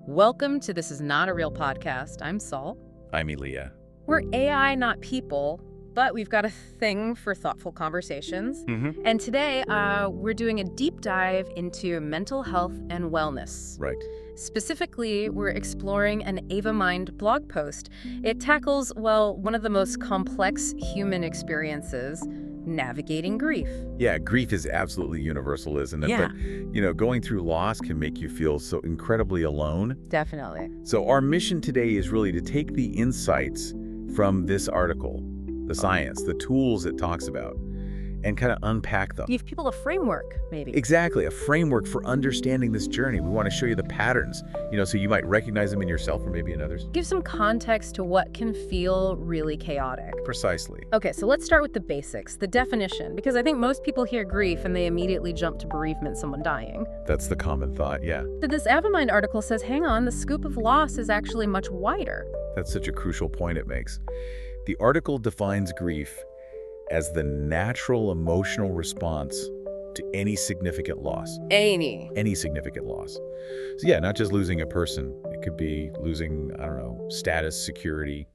Welcome to This Is Not a Real Podcast. I'm Saul. I'm Elia. We're AI, not people, but we've got a thing for thoughtful conversations. And today, we're doing a deep dive into mental health and wellness. Right. Specifically, we're exploring an Ava Mind blog post. It tackles, well, one of the most complex human experiences, navigating grief. Yeah, grief is absolutely universal, isn't it? Yeah. But, going through loss can make you feel so incredibly alone. Definitely. So our mission today is really to take the insights from this article, the science, the tools it talks about, and kind of unpack them. Give people a framework, maybe. Exactly, a framework for understanding this journey. We want to show you the patterns, so you might recognize them in yourself or maybe in others. Give some context to what can feel really chaotic. Precisely. Okay, so let's start with the basics, the definition, because I think most people hear grief and they immediately jump to bereavement, someone dying. That's the common thought, yeah. But this Ava Mind article says, hang on, the scope of loss is actually much wider. That's such a crucial point it makes. The article defines grief as the natural emotional response to any significant loss. Any significant loss. So yeah, not just losing a person. It could be losing, status, security,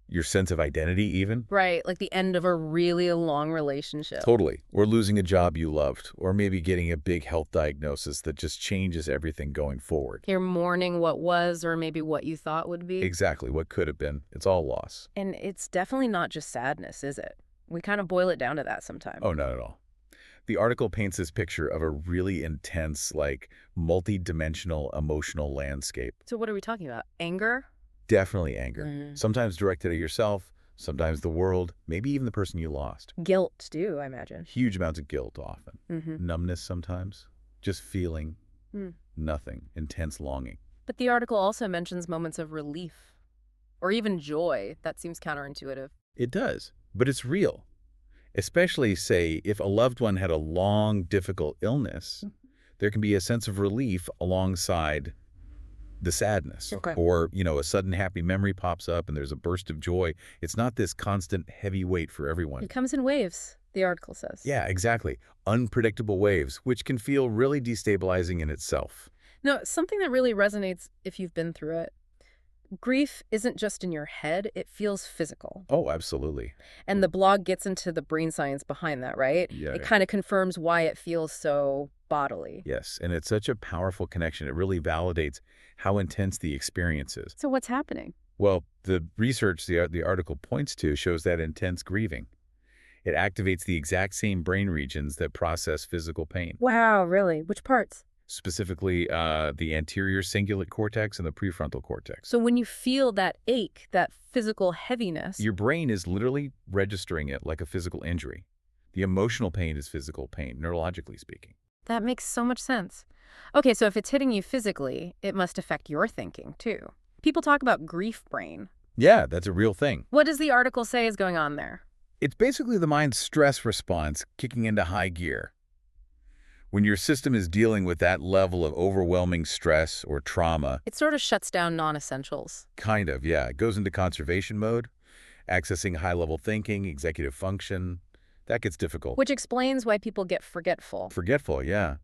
your sense of identity even. Right, like the end of a really long relationship. Totally. Or losing a job you loved. Or maybe getting a big health diagnosis that just changes everything going forward. You're mourning what was or maybe what you thought would be. Exactly, what could have been. It's all loss. And it's definitely not just sadness, is it? We kind of boil it down to that sometimes. Oh, not at all. The article paints this picture of a really intense, multi-dimensional emotional landscape. So what are we talking about? Anger? Definitely anger. Sometimes directed at yourself, sometimes the world, maybe even the person you lost. Guilt, too, I imagine. Huge amounts of guilt often. Numbness sometimes. Just feeling nothing. Intense longing. But the article also mentions moments of relief or even joy. That seems counterintuitive. It does, but it's real. Especially, say, if a loved one had a long, difficult illness, there can be a sense of relief alongside the sadness. Okay. Or, a sudden happy memory pops up and there's a burst of joy. It's not this constant heavy weight for everyone. It comes in waves, the article says. Yeah, exactly. Unpredictable waves, which can feel really destabilizing in itself. No, something that really resonates if you've been through it. Grief isn't just in your head, it feels physical. Oh, absolutely. And the blog gets into the brain science behind that, right? Yeah. It kind of confirms why it feels so bodily. Yes, and it's such a powerful connection. It really validates how intense the experience is. So what's happening? Well, the research the article points to shows that intense grieving. It activates the exact same brain regions that process physical pain. Wow, really? Which parts? Specifically, the anterior cingulate cortex and the prefrontal cortex. So when you feel that ache, that physical heaviness... Your brain is literally registering it like a physical injury. The emotional pain is physical pain, neurologically speaking. That makes so much sense. Okay, so if it's hitting you physically, it must affect your thinking, too. People talk about grief brain. Yeah, that's a real thing. What does the article say is going on there? It's basically the mind's stress response kicking into high gear. When your system is dealing with that level of overwhelming stress or trauma... It sort of shuts down non-essentials. Kind of, yeah. It goes into conservation mode, accessing high-level thinking, executive function. That gets difficult. Which explains why people get forgetful. Forgetful, yeah.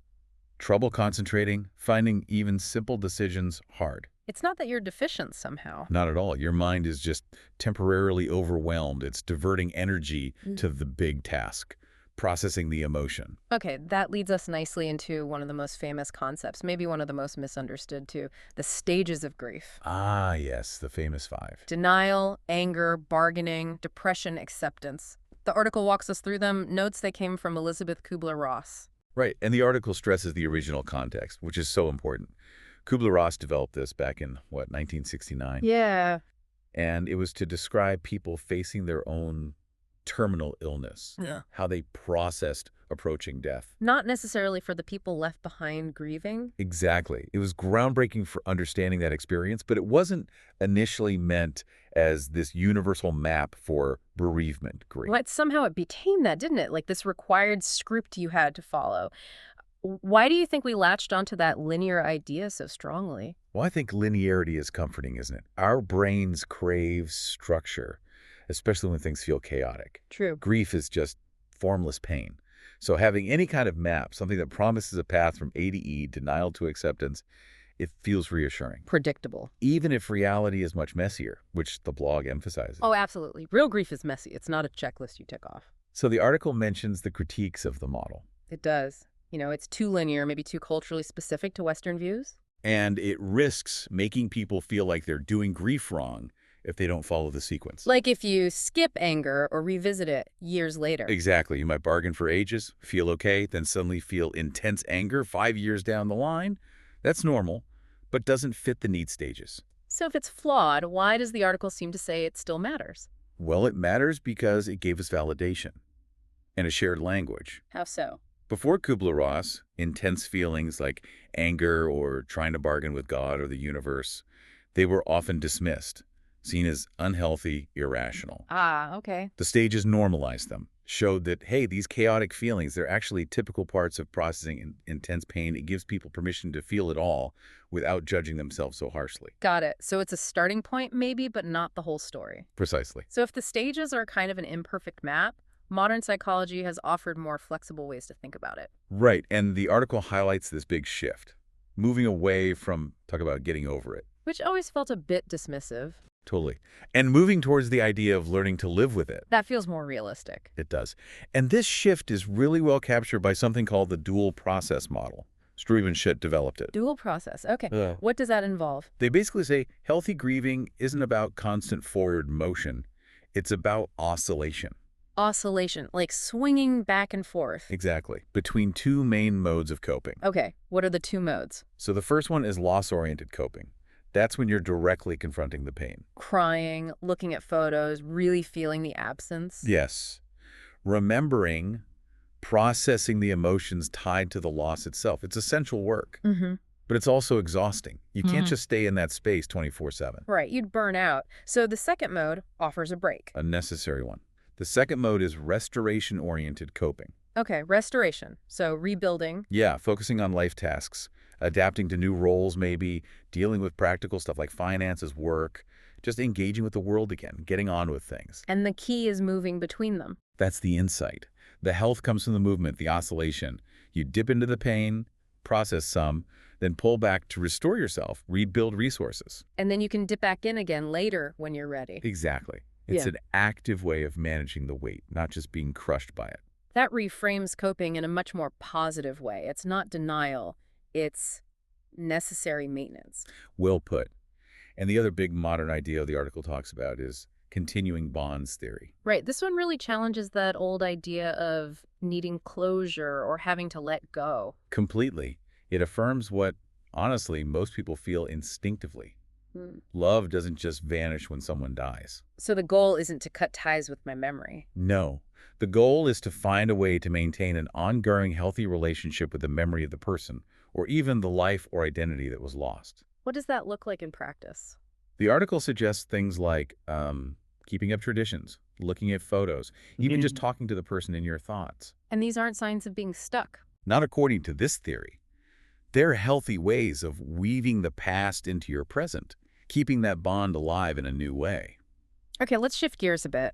Trouble concentrating, finding even simple decisions hard. It's not that you're deficient somehow. Not at all. Your mind is just temporarily overwhelmed. It's diverting energy to the big task, processing the emotion. Okay, that leads us nicely into one of the most famous concepts, maybe one of the most misunderstood too, the stages of grief. Ah, yes, the famous 5. Denial, anger, bargaining, depression, acceptance. The article walks us through them, notes they came from Elizabeth Kubler-Ross. Right, and the article stresses the original context, which is so important. Kubler-Ross developed this back in, 1969? Yeah. And it was to describe people facing their own terminal illness, how they processed approaching death. Not necessarily for the people left behind grieving. Exactly. It was groundbreaking for understanding that experience, but it wasn't initially meant as this universal map for bereavement grief. But somehow it became that, didn't it? Like this required script you had to follow. Why do you think we latched onto that linear idea so strongly? Well, I think linearity is comforting, isn't it? Our brains crave structure, especially when things feel chaotic. True. Grief is just formless pain. So having any kind of map, something that promises a path from A to E, denial to acceptance, It feels reassuring, Predictable. even if reality is much messier, which the blog emphasizes. Oh, absolutely. Real grief is messy. It's not a checklist you tick off. So the article mentions the critiques of the model. It does. It's too linear, maybe too culturally specific to Western views. And it risks making people feel like they're doing grief wrong if they don't follow the sequence. Like if you skip anger or revisit it years later. Exactly. You might bargain for ages, feel okay, then suddenly feel intense anger 5 years down the line. That's normal, but doesn't fit the need stages. So if it's flawed, why does the article seem to say it still matters? Well, it matters because it gave us validation and a shared language. How so? Before Kubler-Ross, intense feelings like anger or trying to bargain with God or the universe, they were often dismissed, seen as unhealthy, irrational. Ah, okay. The stages normalized them, showed that, hey, these chaotic feelings, they're actually typical parts of processing intense pain. It gives people permission to feel it all without judging themselves so harshly. Got it. So it's a starting point maybe, but not the whole story. Precisely. So if the stages are kind of an imperfect map, modern psychology has offered more flexible ways to think about it. Right, and the article highlights this big shift, moving away from talk about getting over it. Which always felt a bit dismissive. Totally. And moving towards the idea of learning to live with it. That feels more realistic. It does. And this shift is really well captured by something called the dual process model. Struve and Schitt developed it. Dual process. Okay. What does that involve? They basically say healthy grieving isn't about constant forward motion. It's about oscillation. Oscillation, like swinging back and forth. Exactly. Between two main modes of coping. Okay, what are the two modes? So the first one is loss-oriented coping. That's when you're directly confronting the pain. Crying, looking at photos, really feeling the absence. Yes. Remembering, processing the emotions tied to the loss itself. It's essential work. But it's also exhausting. You can't just stay in that space 24/7. Right, you'd burn out. So the second mode offers a break. A necessary one. The second mode is restoration-oriented coping. Okay, restoration. So rebuilding. Yeah, focusing on life tasks, adapting to new roles maybe, dealing with practical stuff like finances, work, just engaging with the world again, getting on with things. And the key is moving between them. That's the insight. The health comes from the movement, the oscillation. You dip into the pain, process some, then pull back to restore yourself, rebuild resources. And then you can dip back in again later when you're ready. Exactly. It's an active way of managing the weight, not just being crushed by it. That reframes coping in a much more positive way. It's not denial. It's necessary maintenance. Well put. And the other big modern idea the article talks about is continuing bonds theory. Right. This one really challenges that old idea of needing closure or having to let go. Completely. It affirms what, honestly, most people feel instinctively. Love doesn't just vanish when someone dies. So the goal isn't to cut ties with my memory. No. The goal is to find a way to maintain an ongoing healthy relationship with the memory of the person, or even the life or identity that was lost. What does that look like in practice? The article suggests things like keeping up traditions, looking at photos, even just talking to the person in your thoughts. And these aren't signs of being stuck. Not according to this theory. They're healthy ways of weaving the past into your present, keeping that bond alive in a new way. Okay, let's shift gears a bit.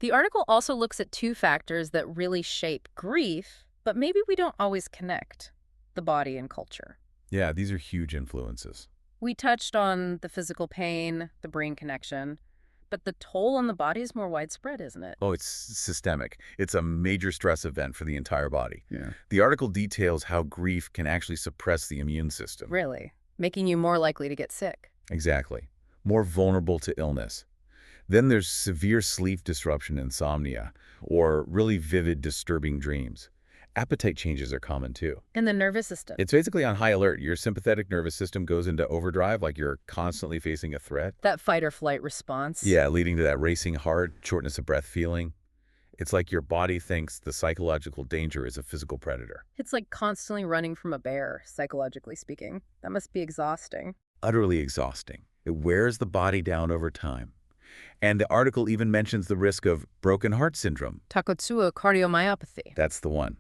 The article also looks at two factors that really shape grief, but maybe we don't always connect: the body and culture. Yeah, these are huge influences. We touched on the physical pain, the brain connection, but the toll on the body is more widespread, isn't it? Oh, it's systemic. It's a major stress event for the entire body. Yeah. The article details how grief can actually suppress the immune system. Really? Making you more likely to get sick. Exactly. More vulnerable to illness. Then there's severe sleep disruption, insomnia, or really vivid, disturbing dreams. Appetite changes are common too. And the nervous system. It's basically on high alert. Your sympathetic nervous system goes into overdrive like you're constantly facing a threat. That fight or flight response. Yeah, leading to that racing heart, shortness of breath feeling. It's like your body thinks the psychological danger is a physical predator. It's like constantly running from a bear, psychologically speaking. That must be exhausting. Utterly exhausting. It wears the body down over time. And the article even mentions the risk of broken heart syndrome. Takotsubo cardiomyopathy. That's the one.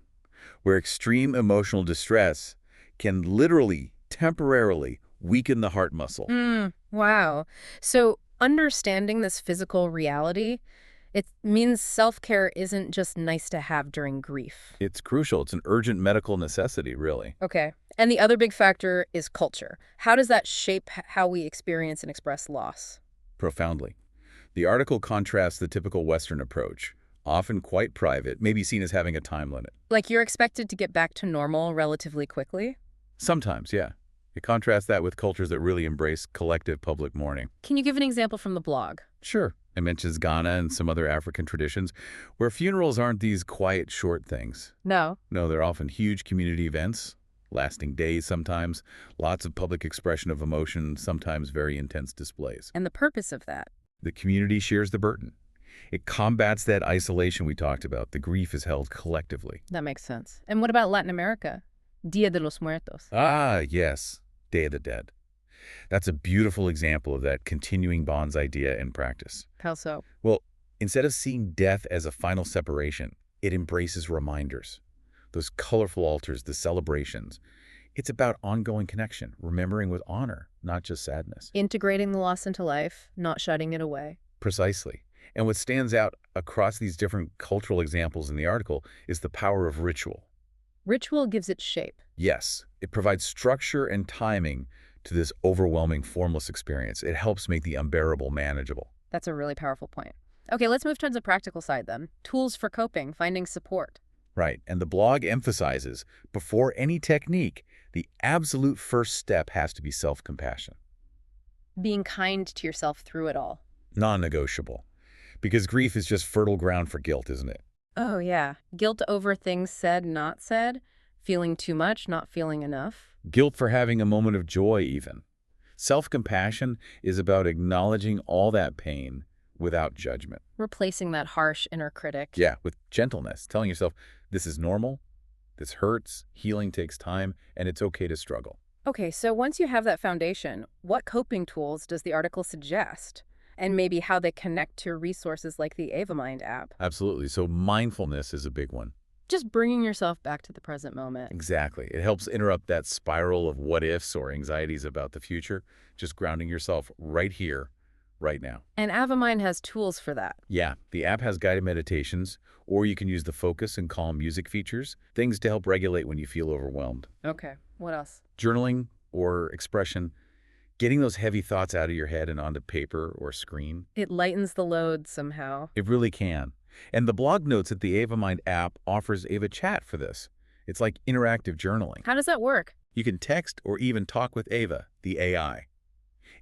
Where extreme emotional distress can literally, temporarily weaken the heart muscle. Wow. So understanding this physical reality, it means self-care isn't just nice to have during grief. It's crucial. It's an urgent medical necessity, really. Okay. And the other big factor is culture. How does that shape how we experience and express loss? Profoundly. The article contrasts the typical Western approach, often quite private, maybe seen as having a time limit. Like you're expected to get back to normal relatively quickly? Sometimes, yeah. It contrasts that with cultures that really embrace collective public mourning. Can you give an example from the blog? Sure. It mentions Ghana and some other African traditions where funerals aren't these quiet, short things. No. No, they're often huge community events, lasting days sometimes, lots of public expression of emotion, sometimes very intense displays. And the purpose of that? The community shares the burden. It combats that isolation we talked about. The grief is held collectively. That makes sense. And what about Latin America? Dia de los Muertos. Ah, yes. Day of the Dead. That's a beautiful example of that continuing bonds idea in practice. How so? Well, instead of seeing death as a final separation, it embraces reminders. Those colorful altars, the celebrations. It's about ongoing connection, remembering with honor, not just sadness. Integrating the loss into life, not shutting it away. Precisely. And what stands out across these different cultural examples in the article is the power of ritual. Ritual gives it shape. Yes, it provides structure and timing to this overwhelming, formless experience. It helps make the unbearable manageable. That's a really powerful point. Okay, let's move towards the practical side then. Tools for coping, finding support. Right, and the blog emphasizes, before any technique, the absolute first step has to be self-compassion. Being kind to yourself through it all. Non-negotiable. Because grief is just fertile ground for guilt, isn't it? Oh, yeah. Guilt over things said, not said. Feeling too much, not feeling enough. Guilt for having a moment of joy, even. Self-compassion is about acknowledging all that pain without judgment. Replacing that harsh inner critic. Yeah, with gentleness, telling yourself, this is normal, this hurts, healing takes time, and it's okay to struggle. Okay, so once you have that foundation, what coping tools does the article suggest? And maybe how they connect to resources like the Ava Mind app. Absolutely. So mindfulness is a big one. Just bringing yourself back to the present moment. Exactly. It helps interrupt that spiral of what-ifs or anxieties about the future, just grounding yourself right here, right now. And Ava Mind has tools for that. Yeah, the app has guided meditations, or you can use the focus and calm music features, things to help regulate when you feel overwhelmed. Okay, what else? Journaling or expression, getting those heavy thoughts out of your head and onto paper or screen. It lightens the load somehow. It really can. And the blog notes that the Ava Mind app offers Ava Chat for this. It's like interactive journaling. How does that work? You can text or even talk with Ava, the AI.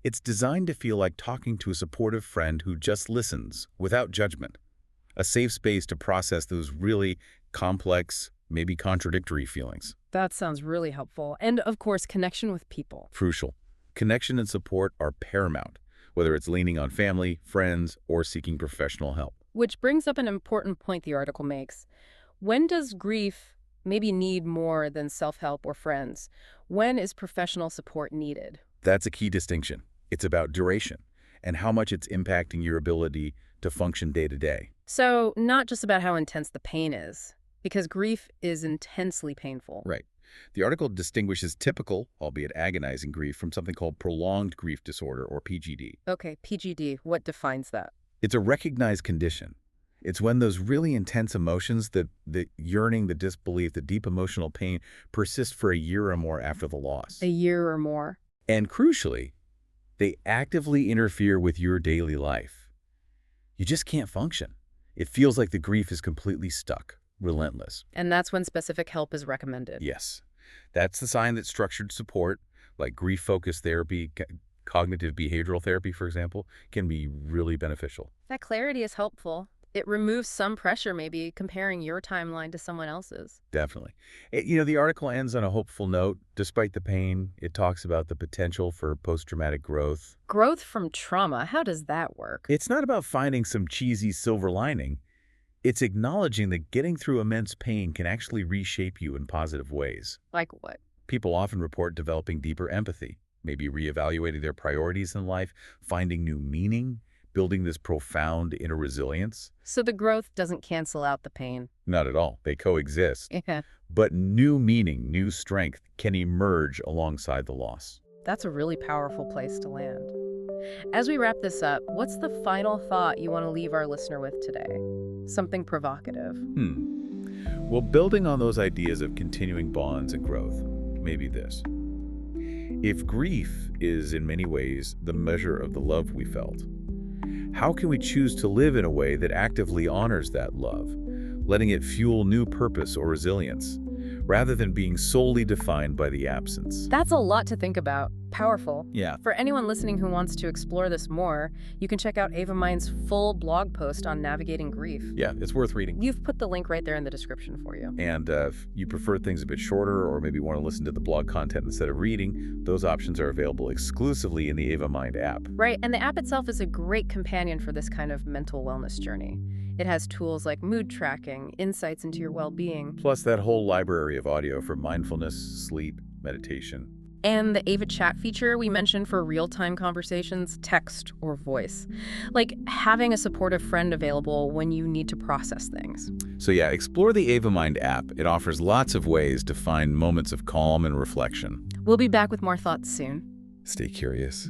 It's designed to feel like talking to a supportive friend who just listens without judgment. A safe space to process those really complex, maybe contradictory feelings. That sounds really helpful. And of course, connection with people. Crucial. Connection and support are paramount, whether it's leaning on family, friends, or seeking professional help. Which brings up an important point the article makes. When does grief maybe need more than self-help or friends? When is professional support needed? That's a key distinction. It's about duration and how much it's impacting your ability to function day to day. So not just about how intense the pain is, because grief is intensely painful. Right. The article distinguishes typical, albeit agonizing grief from something called prolonged grief disorder, or PGD. Okay, PGD, what defines that? It's a recognized condition. It's when those really intense emotions, the yearning, the disbelief, the deep emotional pain, persist for a year or more after the loss. A year or more. And crucially, they actively interfere with your daily life. You just can't function. It feels like the grief is completely stuck, relentless. And that's when specific help is recommended. Yes. That's the sign that structured support, like grief-focused therapy, cognitive behavioral therapy, for example, can be really beneficial. That clarity is helpful. It removes some pressure, maybe comparing your timeline to someone else's. Definitely. The article ends on a hopeful note. Despite the pain, it talks about the potential for post-traumatic growth. Growth from trauma, how does that work? It's not about finding some cheesy silver lining. It's acknowledging that getting through immense pain can actually reshape you in positive ways. Like what? People often report developing deeper empathy, maybe reevaluating their priorities in life, finding new meaning, building this profound inner resilience. So the growth doesn't cancel out the pain? Not at all. They coexist. Yeah. But new meaning, new strength can emerge alongside the loss. That's a really powerful place to land. As we wrap this up, what's the final thought you want to leave our listener with today? Something provocative. Well, building on those ideas of continuing bonds and growth, maybe this. If grief is in many ways the measure of the love we felt, how can we choose to live in a way that actively honors that love, letting it fuel new purpose or resilience, rather than being solely defined by the absence? That's a lot to think about. Powerful. Yeah. For anyone listening who wants to explore this more, you can check out Ava Mind's full blog post on navigating grief. Yeah, it's worth reading. You've put the link right there in the description for you. And if you prefer things a bit shorter, or maybe want to listen to the blog content instead of reading, those options are available exclusively in the Ava Mind app. Right, and the app itself is a great companion for this kind of mental wellness journey. It has tools like mood tracking, insights into your well-being, Plus that whole library of audio for mindfulness, sleep, meditation. and the Ava chat feature we mentioned for real-time conversations, text or voice. Like having a supportive friend available when you need to process things. So yeah, explore the Ava Mind app. It offers lots of ways to find moments of calm and reflection. We'll be back with more thoughts soon. Stay curious.